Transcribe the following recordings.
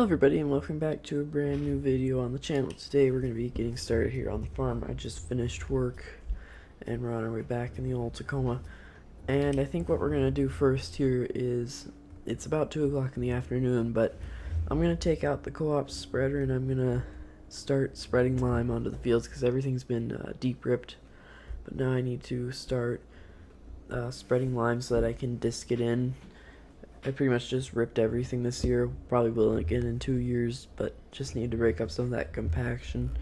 everybody, and welcome back to a brand new video on the channel. Today we're going to be getting started here on the farm. I just finished work and we're on our way back in the old Tacoma. And I think what we're going to do first here is, it's about 2 o'clock in the afternoon, but I'm going to take out the co-op spreader and I'm going to start spreading lime onto the fields because everything's been deep ripped. But now I need to start spreading lime so that I can disc it in. I pretty much just ripped everything this year, probably will again in 2 years, but just need to break up some of that compaction.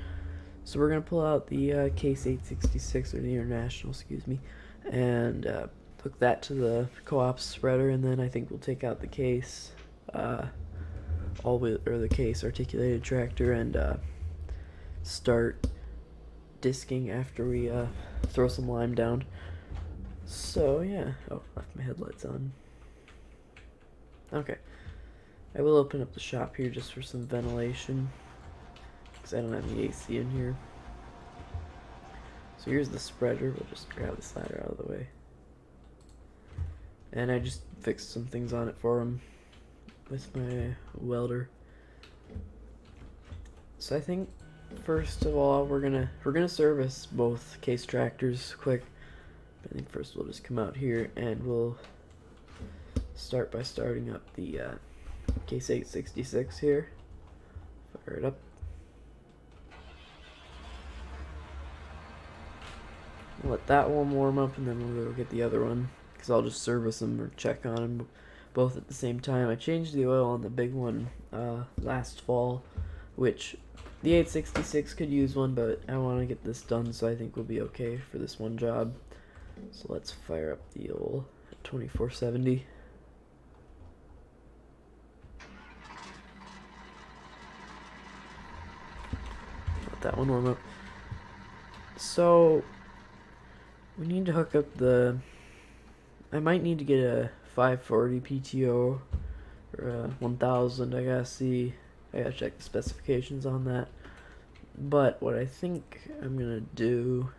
So we're going to pull out the case 866, or the International, excuse me, and hook that to the co-op spreader, and then I think we'll take out the case, the case articulated tractor, and start disking after we throw some lime down. So yeah, oh, left my headlights on. Okay, I will open up the shop here just for some ventilation, because I don't have the AC in here. So here's the spreader. We'll just grab the slider out of the way. And I just fixed some things on it for him with my welder. So I think first of all we're gonna service both case tractors quick. But I think first we'll just come out here and we'll start by starting up the case 866 here. Fire it up. Let that one warm up and then we'll go get the other one, because I'll just service them or check on them both at the same time. I changed the oil on the big one last fall, which the 866 could use one, but I want to get this done, so I think we'll be okay for this one job. So let's fire up the old 2470. That one warm up. So we need to hook up the, I might need to get a 540 PTO or a 1000. I gotta check the specifications on that. But what I think I'm gonna do,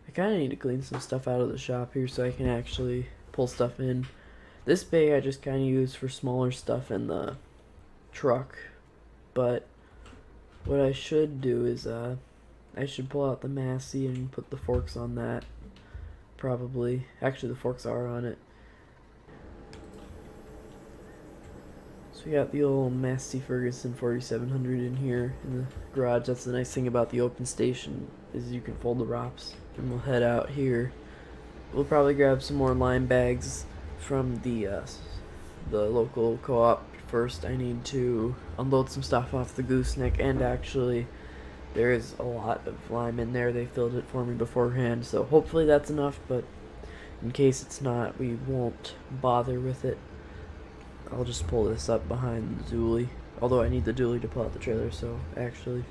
I kind of need to clean some stuff out of the shop here so I can actually pull stuff in. This bay I just kind of use for smaller stuff in the truck, but what I should do is I should pull out the Massey and put the forks on that, probably. Actually, the forks are on it. So we got the old Massey Ferguson 4700 in here in the garage. That's the nice thing about the open station, is you can fold the ROPS. And we'll head out here. We'll probably grab some more lime bags from the local co-op. First, I need to unload some stuff off the gooseneck, and actually there is a lot of lime in there. They filled it for me beforehand, so hopefully that's enough, but in case it's not, we won't bother with it. I'll just pull this up behind the dually, although I need the dually to pull out the trailer, so actually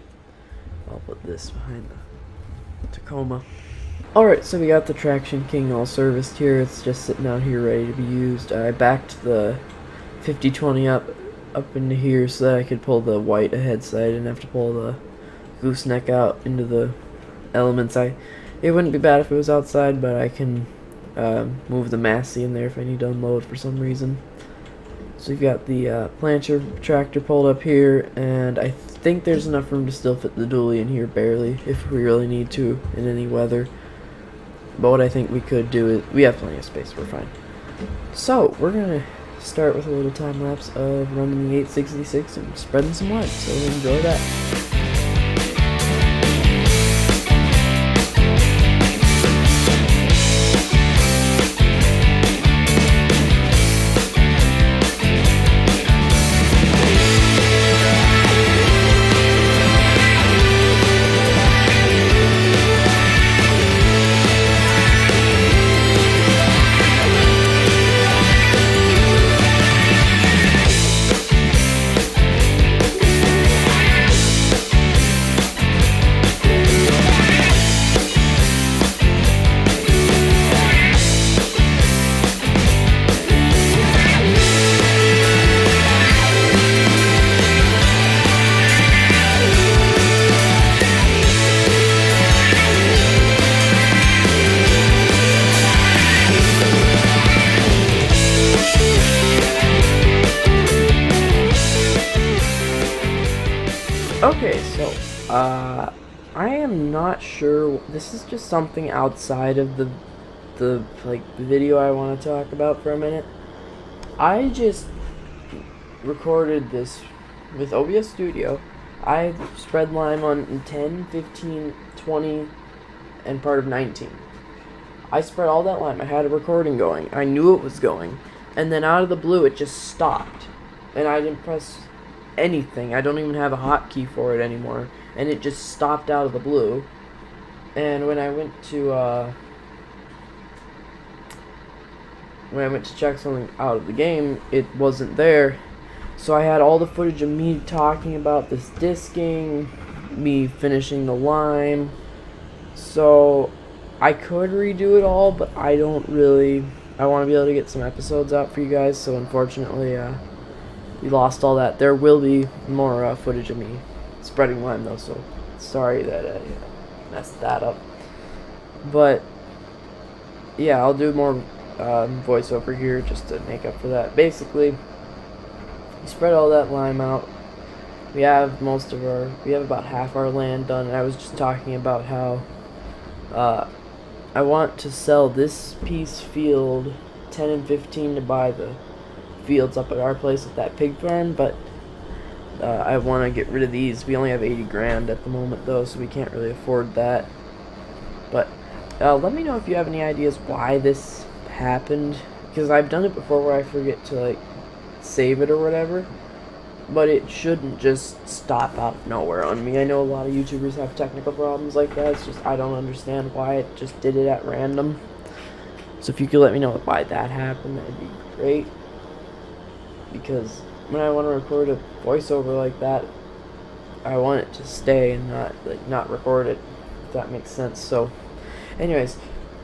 I'll put this behind the Tacoma. Alright, so we got the Traction King all serviced here. It's just sitting out here ready to be used. I backed the 5020 up into here so that I could pull the white ahead so I didn't have to pull the gooseneck out into the elements. It wouldn't be bad if it was outside, but I can move the Massey in there if I need to unload for some reason. So we've got the plancher tractor pulled up here, and I think there's enough room to still fit the dually in here barely if we really need to in any weather. But what I think we could do is, we have plenty of space, we're fine. So we're gonna start with a little time lapse of running the 866 and spreading some lime, so enjoy that. Okay, so, I am not sure. This is just something outside of the video I want to talk about for a minute. I just recorded this with OBS Studio. I spread lime on 10, 15, 20, and part of 19. I spread all that lime. I had a recording going. I knew it was going. And then out of the blue, it just stopped. And I didn't press anything. I don't even have a hotkey for it anymore. And it just stopped out of the blue. And when I went to check something out of the game, it wasn't there. So I had all the footage of me talking about this disking, me finishing the lime. So I could redo it all, but I don't really. I want to be able to get some episodes out for you guys. So unfortunately, we lost all that. There will be more footage of me spreading lime though. So sorry that I messed that up. But yeah, I'll do more voiceover here just to make up for that. Basically, we spread all that lime out. We have about half our land done. And I was just talking about how I want to sell this piece field 10 and 15 to buy the fields up at our place at that pig farm, but I want to get rid of these. We only have 80 grand at the moment though, so we can't really afford that. But let me know if you have any ideas why this happened, because I've done it before where I forget to like save it or whatever, but it shouldn't just stop out of nowhere on me. I know a lot of YouTubers have technical problems like that. It's just I don't understand why it just did it at random. So if you could let me know why that happened, that'd be great, because when I want to record a voiceover like that, I want it to stay and not record it, if that makes sense. So anyways,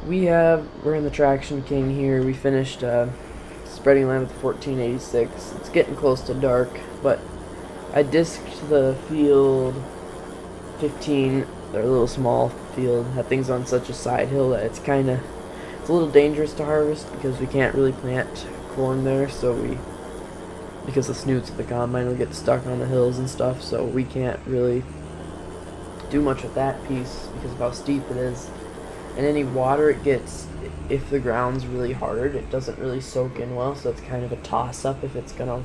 we're in the Traction King here. We finished spreading lime with the 1486. It's getting close to dark, but I disked the field 15, or a little small field. That thing's on such a side hill that it's a little dangerous to harvest because we can't really plant corn there, because the snoots of the combine will get stuck on the hills and stuff, so we can't really do much with that piece because of how steep it is. And any water it gets, if the ground's really hard, it doesn't really soak in well, so it's kind of a toss-up if it's gonna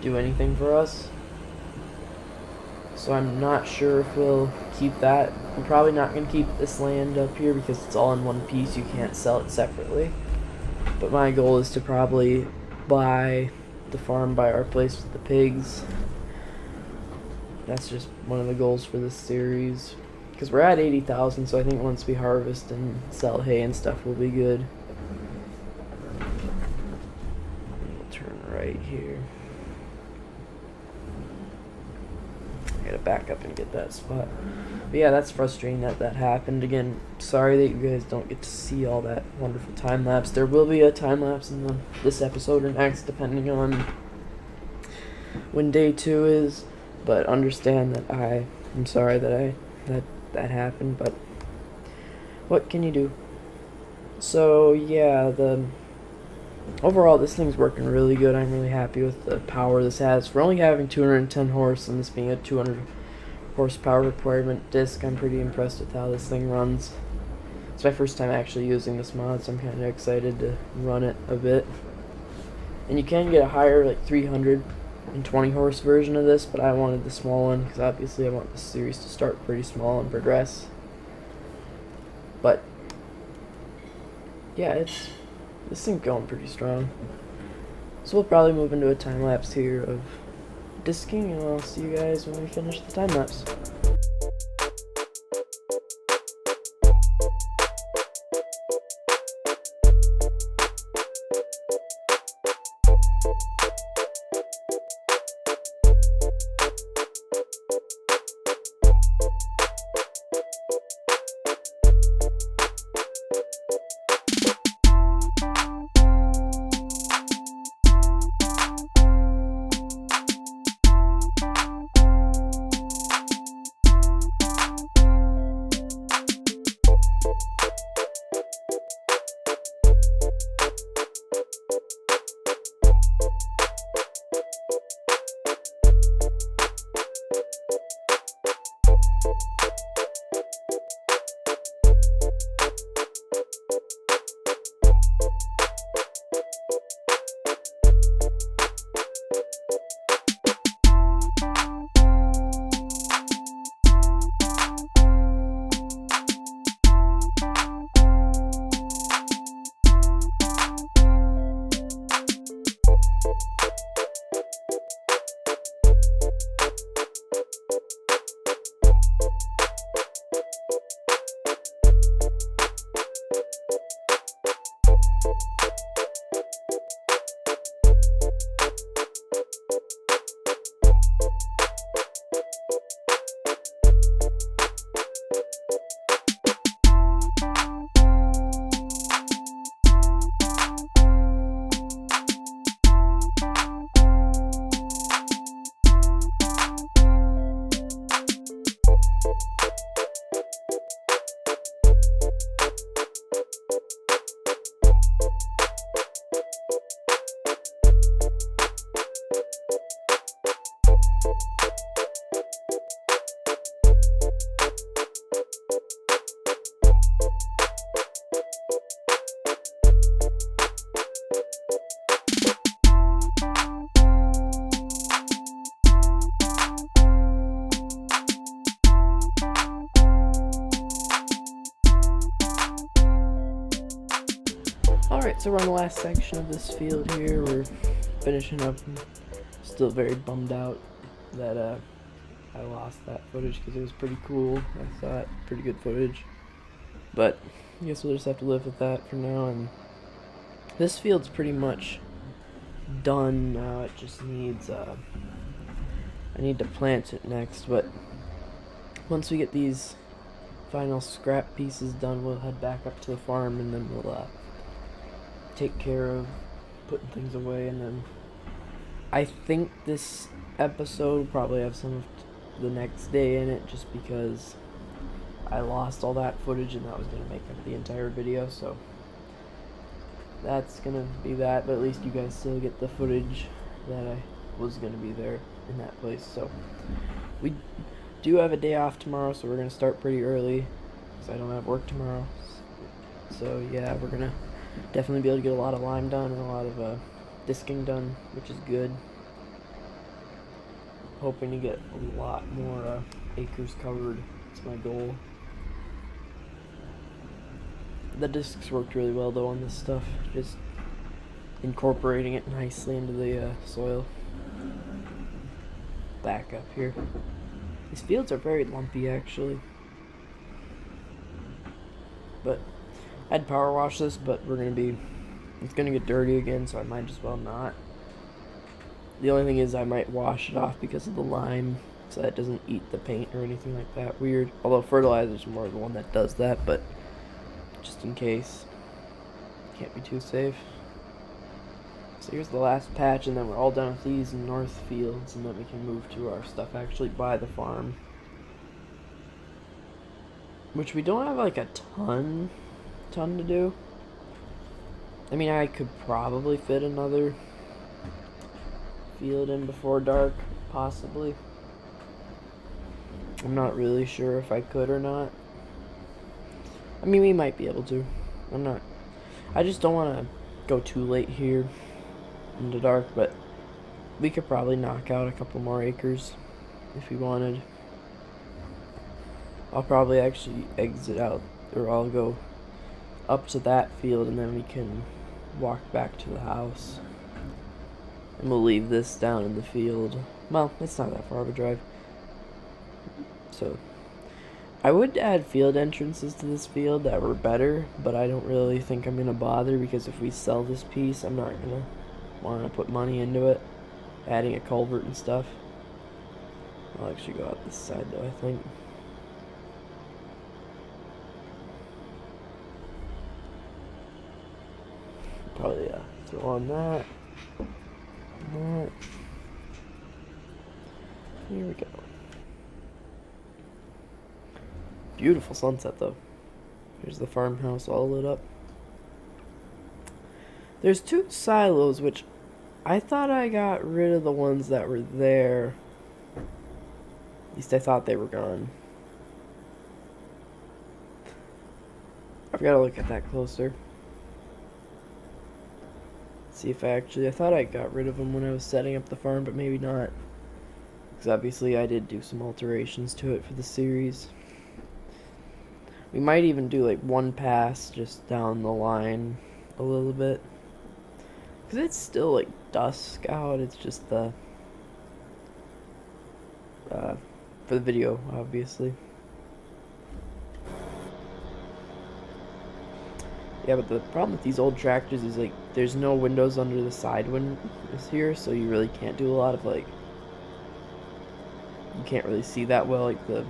do anything for us. So I'm not sure if we'll keep that. I'm probably not gonna keep this land up here because it's all in one piece. You can't sell it separately. But my goal is to probably buy the farm by our place with the pigs. That's just one of the goals for this series, because we're at 80,000, so I think once we harvest and sell hay and stuff, we'll be good. We'll turn right here. I gotta back up and get that spot. But yeah, that's frustrating that happened. Again, sorry that you guys don't get to see all that wonderful time lapse. There will be a time lapse in this episode or next, depending on when day 2 is. But understand that I'm sorry that happened, but what can you do? So yeah, overall this thing's working really good. I'm really happy with the power this has. For only having 210 horse and this being a 200 horsepower requirement disc, I'm pretty impressed with how this thing runs. It's my first time actually using this mod, so I'm kind of excited to run it a bit. And you can get a higher, like 320 horse version of this, but I wanted the small one because obviously I want this series to start pretty small and progress. But yeah, this thing's going pretty strong. So we'll probably move into a time lapse here of disking, and I'll see you guys when we finish the time lapse. Alright, so we're on the last section of this field here. We're finishing up. I'm still very bummed out that I lost that footage because it was pretty cool. I thought pretty good footage. But I guess we'll just have to live with that for now. And this field's pretty much done now. It just needs I need to plant it next, but once we get these final scrap pieces done, we'll head back up to the farm and then we'll take care of putting things away. And then I think this episode will probably have some of the next day in it, just because I lost all that footage and that was going to make up the entire video, so that's going to be that. But at least you guys still get the footage that I was going to be there in that place. So we do have a day off tomorrow, so we're going to start pretty early because I don't have work tomorrow. So yeah, we're going to definitely be able to get a lot of lime done and a lot of disking done, which is good. Hoping to get a lot more acres covered. It's my goal. The discs worked really well though on this stuff, just incorporating it nicely into the soil. Back up here. These fields are very lumpy actually. But I'd power wash this, but it's gonna get dirty again, so I might as well not. The only thing is I might wash it off because of the lime, so that it doesn't eat the paint or anything like that. Weird. Although fertilizer's more the one that does that, but just in case. Can't be too safe. So here's the last patch, and then we're all done with these north fields, and then we can move to our stuff actually by the farm. Which we don't have like a ton to do. I mean, I could probably fit another field in before dark, possibly. I'm not really sure if I could or not. I mean, we might be able to. I just don't want to go too late here in the dark, but we could probably knock out a couple more acres if we wanted. I'll probably actually exit out, or I'll go up to that field and then we can walk back to the house. And we'll leave this down in the field. Well, it's not that far of a drive. So I would add field entrances to this field that were better, but I don't really think I'm going to bother, because if we sell this piece, I'm not going to want to put money into it. Adding a culvert and stuff. I'll actually go out this side though, I think. Probably throw on that. And that. Here we go. Beautiful sunset though. Here's the farmhouse all lit up. There's 2 silos, which I thought I got rid of the ones that were there. At least I thought they were gone. I've got to look at that closer. See if I thought I got rid of them when I was setting up the farm, but maybe not. Because obviously I did do some alterations to it for the series. We might even do like one pass just down the line a little bit. Because it's still like dusk out, it's just the for the video, obviously. Yeah, but the problem with these old tractors is like there's no windows under the side windows here, so you really can't do a lot of like, you can't really see that well. Like the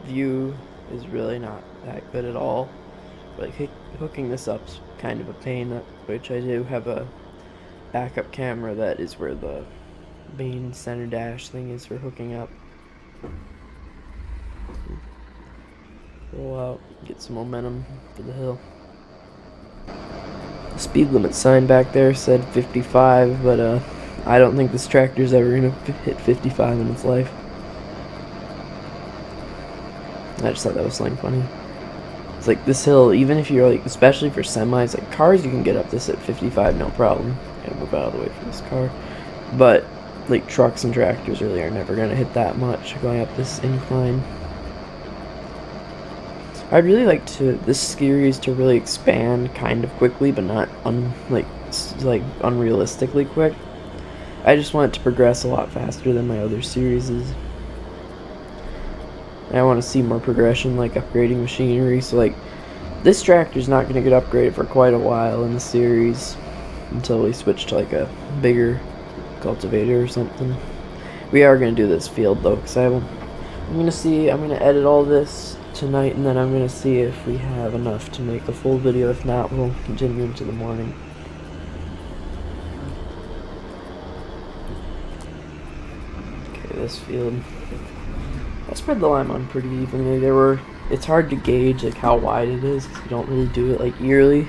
view is really not that good at all. But like hooking this up's kind of a pain, which I do have a backup camera that is where the main center dash thing is for hooking up. Roll out, get some momentum for the hill. The speed limit sign back there said 55, but I don't think this tractor's ever gonna hit 55 in its life. I just thought that was something funny. It's like this hill, even if you're like, especially for semis, like cars, you can get up this at 55 no problem. Gotta move out of the way for this car. But like trucks and tractors really are never gonna hit that much going up this incline. I'd really like this series to really expand kind of quickly, but not like unrealistically quick. I just want it to progress a lot faster than my other series. I want to see more progression, like upgrading machinery. So like this tractor's not going to get upgraded for quite a while in the series until we switch to like a bigger cultivator or something. We are going to do this field though, because I'm going to edit all this tonight, and then I'm going to see if we have enough to make a full video. If not, we'll continue into the morning. Okay, this field, I spread the lime on pretty evenly. It's hard to gauge like how wide it is because we don't really do it like yearly,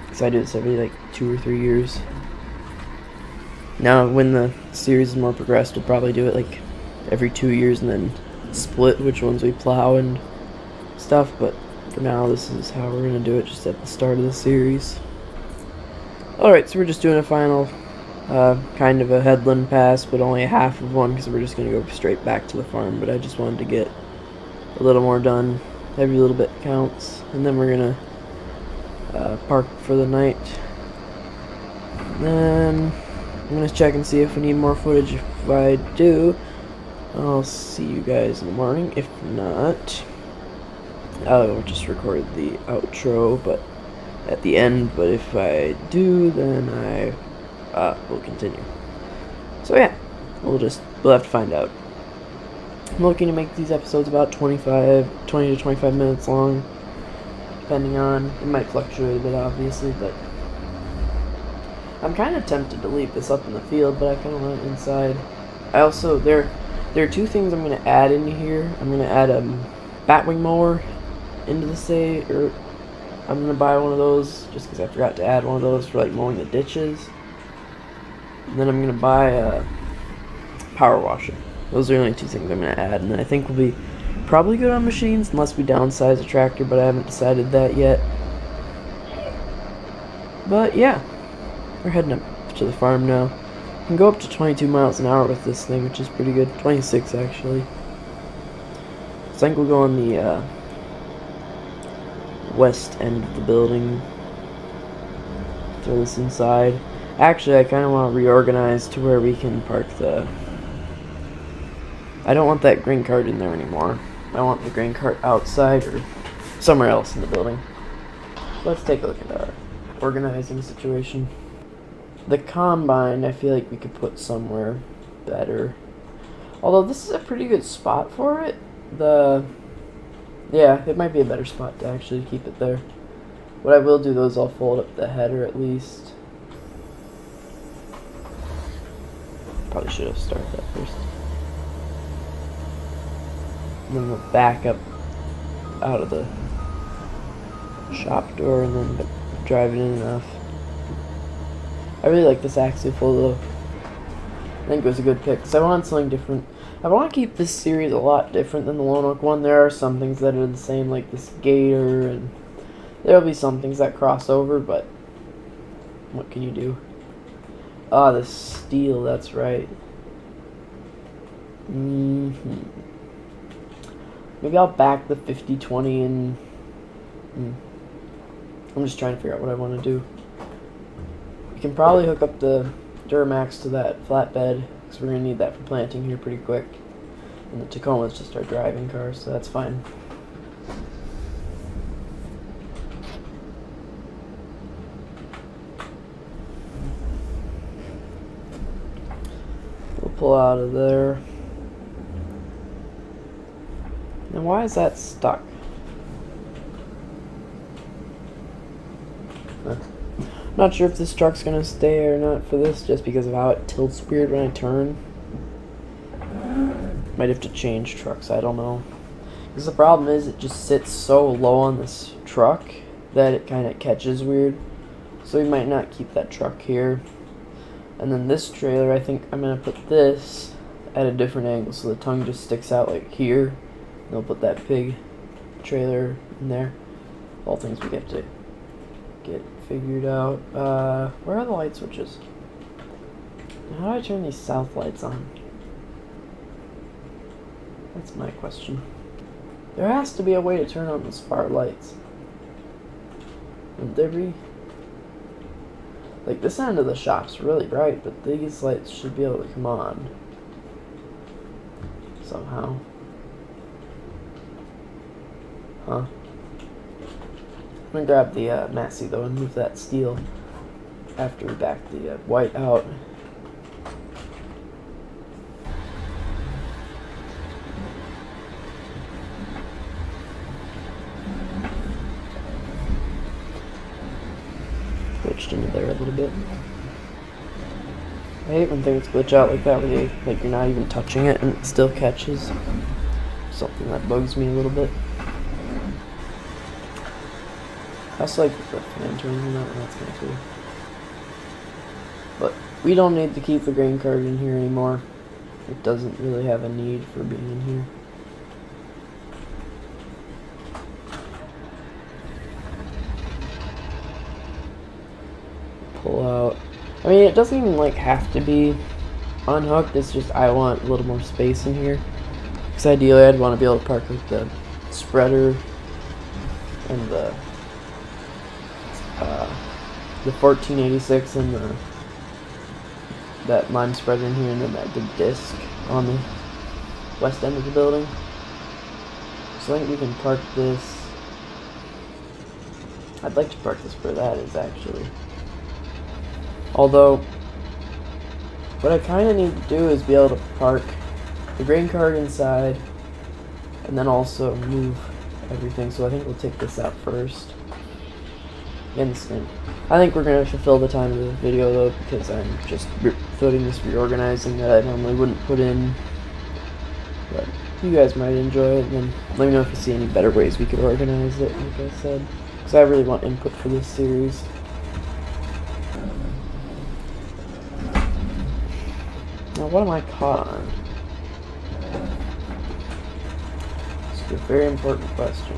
because I do this every like 2 or 3 years. Now when the series is more progressed, we'll probably do it like every 2 years and then split which ones we plow and stuff, but for now this is how we're going to do it, just at the start of the series. Alright, so we're just doing a final kind of a headland pass, but only a half of one because we're just going to go straight back to the farm, but I just wanted to get a little more done. Every little bit counts, and then we're going to park for the night. Then I'm going to check and see if we need more footage. If I do, I'll see you guys in the morning. If not, I'll just record the outro but at the end, but if I do, then I will continue. So yeah, we'll have to find out. I'm looking to make these episodes about 20 to 25 minutes long, depending on, it might fluctuate a bit obviously, but I'm kind of tempted to leave this up in the field, but I kind of want it inside. I also, there are 2 things I'm going to add into here. I'm going to add a batwing mower into the or I'm going to buy one of those just because I forgot to add one of those for like mowing the ditches. And then I'm going to buy a power washer. Those are the only 2 things I'm going to add, and I think we'll be probably good on machines unless we downsize the tractor, but I haven't decided that yet. But yeah, we're heading up to the farm now. You can go up to 22 miles an hour with this thing, which is pretty good. 26 actually. So I think we'll go on the west end of the building. Throw this inside. Actually, I kind of want to reorganize to where we can park the... I don't want that grain cart in there anymore. I want the grain cart outside or somewhere else in the building. Let's take a look at our organizing situation. The combine, I feel like we could put somewhere better. Although this is a pretty good spot for it. Yeah, it might be a better spot to actually keep it there. What I will do though is I'll fold up the header at least. Probably should have started that first. And then we'll back up out of the shop door and then drive it in enough. I really like this axle though. I think it was a good pick, because I want something different. I want to keep this series a lot different than the Lone Oak one. There are some things that are the same, like this gator, and there'll be some things that cross over, but what can you do? Ah, the steel, that's right. Maybe I'll back the 50-20 and... I'm just trying to figure out what I want to do. We can probably hook up the Duramax to that flatbed, because we're going to need that for planting here pretty quick. And the Tacoma is just our driving car, so that's fine. We'll pull out of there. Now why is that stuck? Not sure if this truck's gonna stay or not for this, just because of how it tilts weird when I turn. Might have to change trucks, I don't know. Because the problem is it just sits so low on this truck that it kind of catches weird. So we might not keep that truck here. And then this trailer, I think I'm gonna put this at a different angle so the tongue just sticks out like here. And I'll put that big trailer in there. All things we have to get figured out. Where are the light switches? How do I turn these south lights on? That's my question. There has to be a way to turn on those far lights. Would there be? Like, this end of the shop's really bright, but these lights should be able to come on. Somehow. Huh. I'm gonna grab the Massey, though, and move that steel after we back the white out. Glitched into there a little bit. I hate when things glitch out like that, where like you're not even touching it and it still catches. Something that bugs me a little bit. I also like the fan turning on, that's kind of cool. But we don't need to keep the grain cart in here anymore. It doesn't really have a need for being in here. Pull out. I mean, it doesn't even like have to be unhooked. It's just I want a little more space in here. Because ideally, I'd want to be able to park like the spreader and the 1486 and that lime spreader in here, and then that big disc on the west end of the building. So I think we can park this. I'd like to park this where that is, actually. Although, what I kind of need to do is be able to park the grain cart inside, and then also move everything. So I think we'll take this out first. Instant. I think we're going to fulfill the time of the video, though, because I'm just putting this reorganizing that I normally wouldn't put in. But you guys might enjoy it, and then let me know if you see any better ways we could organize it, like I said. Because I really want input for this series. Now, what am I caught on? It's a very important question.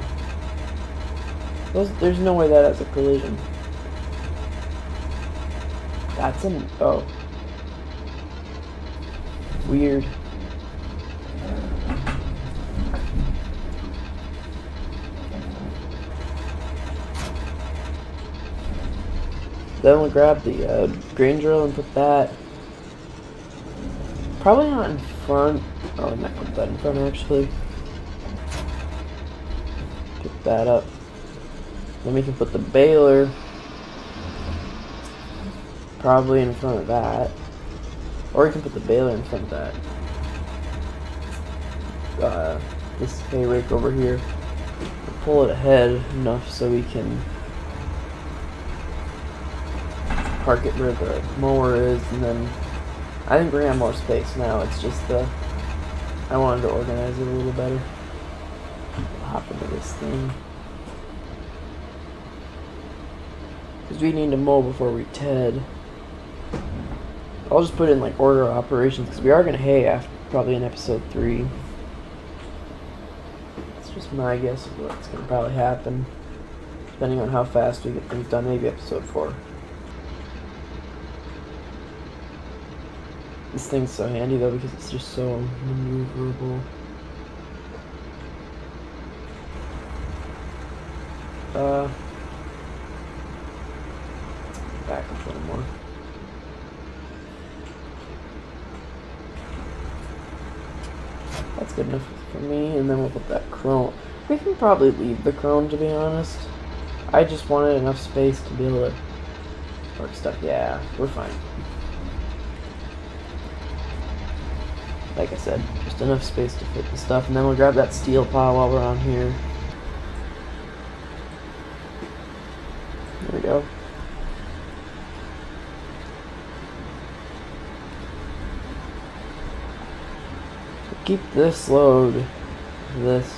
There's no way that has a collision. That's an... oh. Weird. Then we'll grab the grain drill and put that... probably not in front. Oh, I might put that in front, actually. Pick that up. Then we can put the baler probably in front of that. Or we can put the baler in front of that. This hay rake over here. We'll pull it ahead enough so we can park it where the mower is, and then I think we're gonna have more space now. It's just I wanted to organize it a little better. We'll hop into this thing. Because we need to mow before we TED. I'll just put in like order of operations, because we are going to hay after probably in episode 3. It's just my guess of what's going to probably happen, depending on how fast we get things done. Maybe episode 4. This thing's so handy though, because it's just so maneuverable. Back up a little more. That's good enough for me, and then we'll put that chrome. We can probably leave the chrome, to be honest. I just wanted enough space to be able to work stuff. Yeah, we're fine. Like I said, just enough space to fit the stuff, and then we'll grab that steel pile while we're on here. There we go. Keep this load, this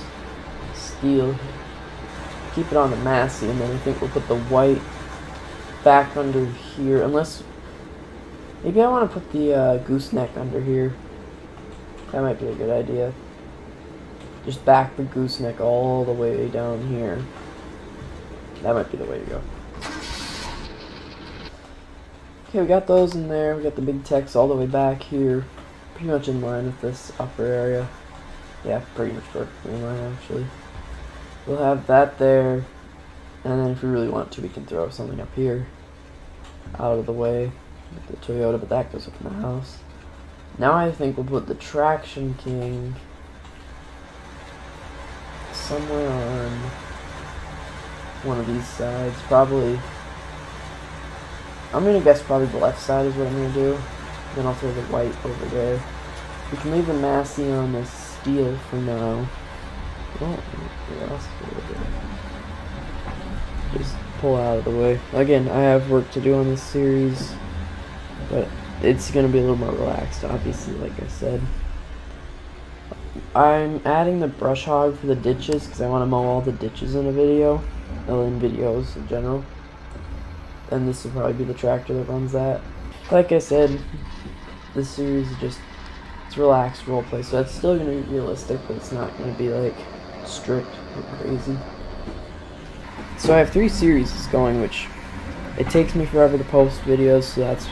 steel, keep it on the Massey, and then I think we'll put the white back under here, unless, maybe I want to put the gooseneck under here. That might be a good idea. Just back the gooseneck all the way down here. That might be the way to go. Okay, we got those in there. We got the big text all the way back here. Pretty much in line with this upper area. Yeah, pretty much perfectly in line, actually. we'll have that there, and then if we really want to, we can throw something up here out of the way with the Toyota, but that goes up in the house. Now I think we'll put the Traction King somewhere on one of these sides. Probably, I'm gonna guess probably the left side is what I'm gonna do. Then I'll throw the white over there. We can leave the Massey on the steel for now. Oh, what else do we do? Just pull out of the way. Again, I have work to do on this series, but it's gonna be a little more relaxed, obviously, like I said. I'm adding the brush hog for the ditches because I want to mow all the ditches in a video, in videos in general. And this will probably be the tractor that runs that. Like I said, this series is just, it's relaxed roleplay, so it's still going to be realistic, but it's not going to be like strict or crazy. So I have 3 series going, which it takes me forever to post videos, so that's,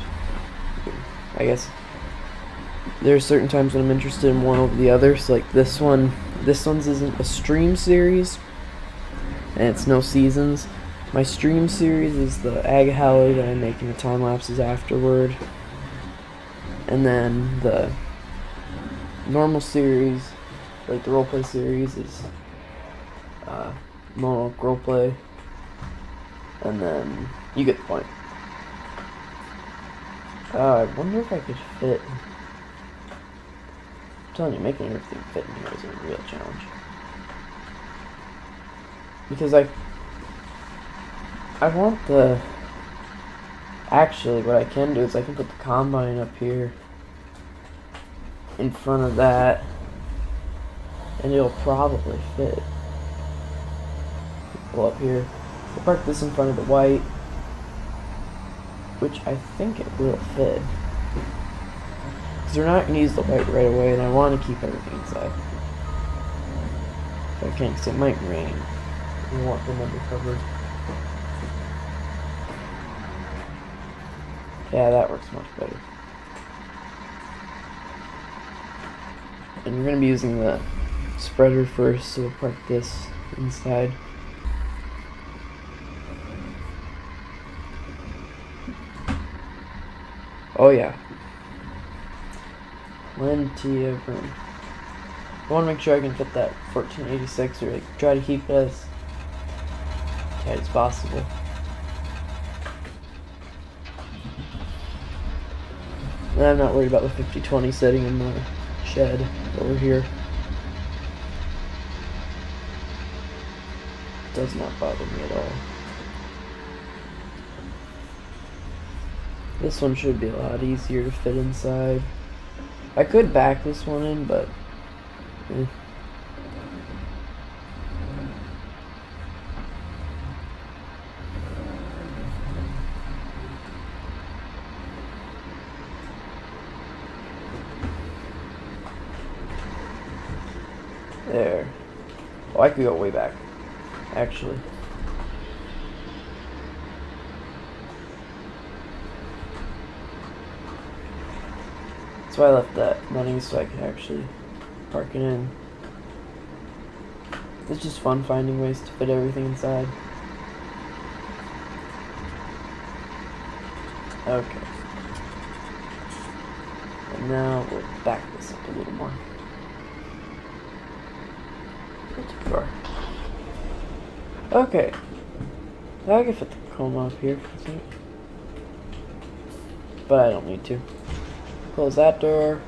I guess, there's certain times when I'm interested in one over the other. So like this one's isn't a stream series, and it's no seasons. My stream series is the Ag Halley that I'm making the time lapses afterward, and then the normal series, like the roleplay series, is normal roleplay, and then you get the point. I wonder if I could fit. I'm telling you, making everything fit in here is a real challenge. Because I want the... Actually, what I can do is I can put the combine up here in front of that, and it'll probably fit. Pull up here. I'll park this in front of the white, which I think it will fit. Because we're not going to use the white right away, and I want to keep everything inside. If I can, because it might rain. We want them under cover. Yeah, that works much better. And we're going to be using the spreader first, so we'll park this inside. Oh yeah. Plenty of room. I want to make sure I can fit that 1486, or like try to keep it as tight as possible. And I'm not worried about the 50-20 setting in the shed over here. It does not bother me at all. This one should be a lot easier to fit inside. I could back this one in, but there. Oh, I could go way back, actually. That's why I left that running, so I could actually park it in. It's just fun finding ways to fit everything inside. Okay. And now we'll back this up a little more. Too far. Okay. Now I can fit the coma up here, I think. But I don't need to. Close that door.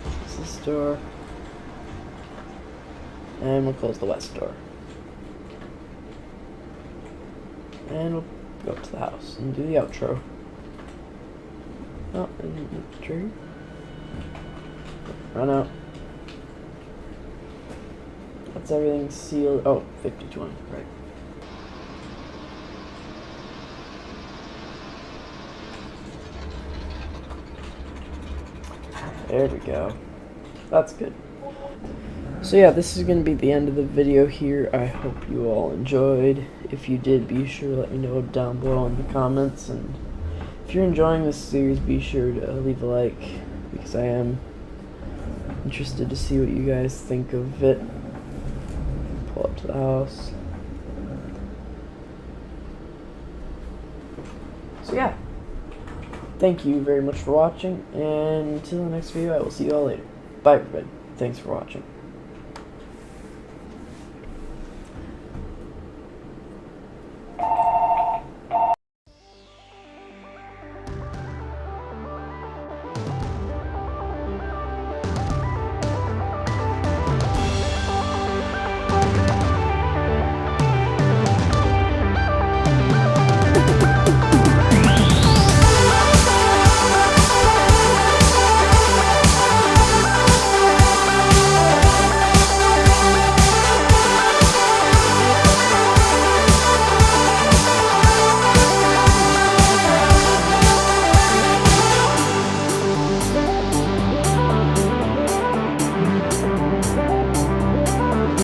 Close this door. And we'll close the west door. And we'll go up to the house and do the outro. Oh, isn't the tree? Run out. That's everything sealed. Oh, 50-20, right. There we go. That's good. So yeah, this is going to be the end of the video here. I hope you all enjoyed. If you did, be sure to let me know down below in the comments. And if you're enjoying this series, be sure to leave a like, because I am interested to see what you guys think of it. Pull up to the house. So yeah, thank you very much for watching, and until the next video, I will see you all later. Bye everybody. Thanks for watching.